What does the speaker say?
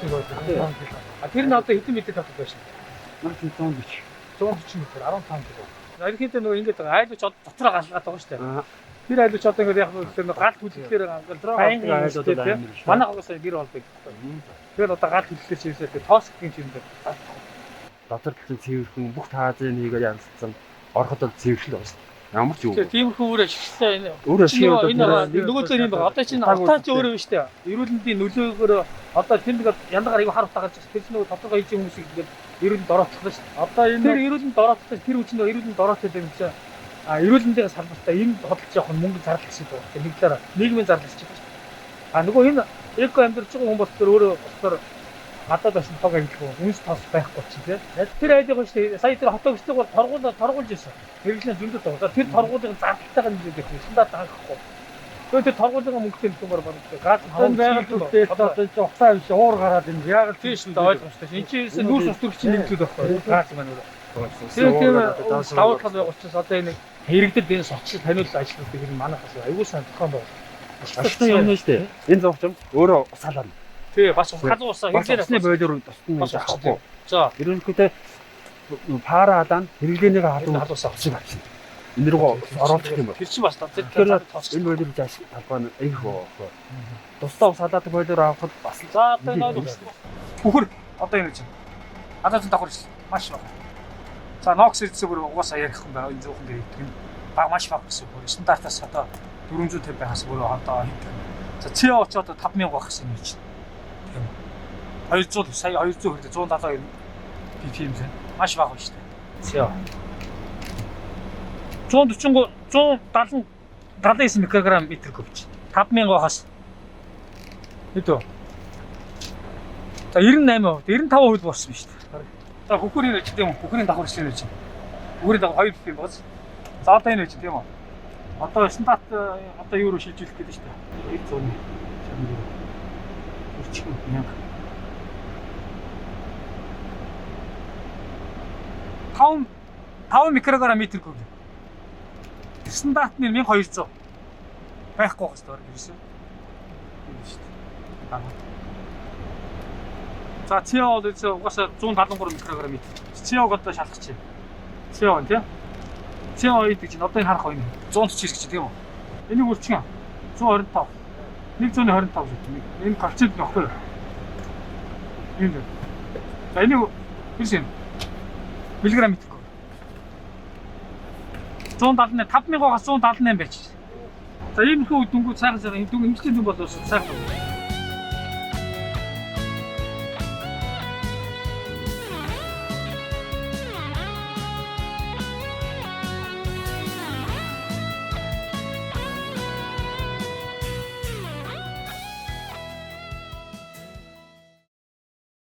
тоног байдаг. Тэр нь одоо хэдэн метр тавтай байна? Нам чи 140. 140 метр 15 кг. Ерөнхийдөө нөгөө ингэж байгаа айлууч дотроо галгаад байгаа шүү дээ. Тэр айлууч одоо ингэ яг тэр гал хүлээлгээр байнгын айлууд байна. Манай хагасаа гэр болдог. Тэгэхээр одоо гал хүлээлгээр чивсээ тэр тоос гэх юм дээр Дотор талын цэвэрхэн бүх таазын нэгээр янзлсан ороход бол цэвэрхэн байна. Ямар ч юу. Тиймэрхүү өөр ашигласан энэ. Өөр ашиг нөгөө зөв юм байна. Одоо чинь автаач өөрөө биш үү? Эрүүл мэндийн нөлөөгөөр одоо тэр нэг яндагаар аягүй хар утаагаад тэр чинь нөгөө тодорхой хийж юм хүмүүсийг ингээд эрүүл мэнд дороотлоо шүү. Одоо энэ тэр эрүүл мэнд дороотлоо тэр үчинд эрүүл мэнд дороотлоо юм чинь эрүүл мэндийн салбартаа энэ хөдөлж явах нь мөнгө зарлах гэсэн үг байна. Нэг талаараа нийгмийн зарлах гэж байна. Нөгөө энэ эко амьдарч байгаа хүмүүс болохоор өөрөө болохоор гадаад бас тог ангилгүй үнс тос байхгүй ч тийм. Тэр айлгой шүү дээ. Сая тэр хотогчдыг бол торгуулж ирсэн. Хэрэглэн зөндөд байгаа. Тэр торгуулгын зардалтайгаа нэг их стандарт хангахгүй. Тэр торгуулгын мөнгөтэй нөхөр болдог. Газ хаваа байгаад үстэй одоо ухтаа биш уур гараад юм. Яг тийш л ойлгомжтой. Энд чинь нүүрс ус төрөгчийн нэмэлт байхгүй. Газ маань өөрөө. Тэр давуу тал байгаа учраас одоо энэ хэрэгдэд энэ соцлол таниулал ажлуудыг энэ манайхаас аягүй сайн зохион байгуулсан. Ашигтай юм шүү дээ. Энэ зовчом өөрөө усаалаа. Тий, бас халуун усаа хэрэглээний бойлоор тусна гэж аахгүй. За, ерөнхийдөө параадаа хэрэглээнийг халуусаа авчих авчих. Энэ рүү оруулах юм байна. Тэр чинь бас тэгэхээр энэ бойлоор зааш талбай нь их гоо. Тусдаа ус халаадаг бойлоор авахд бас за одоо энэ бүхэр одоо энэ чинь. Адаа зэн давхар маш баг. За, нокс эцсээр угаасаа ярих юм байна. Энэ зөвхөн дээр идэх нь баг маш баг гэсэн бүр стандартаас одоо 450 байхаас бүр одоо хийх. За, CO ч одоо 5000 байх гэсэн юм чинь. 200 сая 200 хүртэл 170 ppm зэн маш бага байна шүү дээ. 149 микрограмм метр кубч. 5000 багаас хэдөө. За 98%, 95% болсон шүү дээ. За бүхрийн байж тийм үү? Бүхрийн давхар шилэн байж. Бүхрийн давхар 2 ppm багс. За одоо энэ байж тийм үү? Одоо стандарт одоо юу руу шилжүүлэх гэдэг шүү дээ. 100 үрчиг юм. 5 микрограмм метр куб. Стандарт нь 1200 байхгүй байх ёстой гэсэн. За CO бол угаасаа 173 микрограмм метр. CO-г одоо шалгах чинь. CO тийм. CO гэдэг чинь одоо энэ харах хоёр 149 гэж тийм үү? Энийг үрчгэн 125. 125 гэдэг. Энэ коэффициент нөхөр. Энэ. За энийг ирсэн. Миллиграмм метр куб. 178 5000-аас 178 байж. За ийм хөө дүнгууд сайхан имжлэлийн дүн болоос сайхан.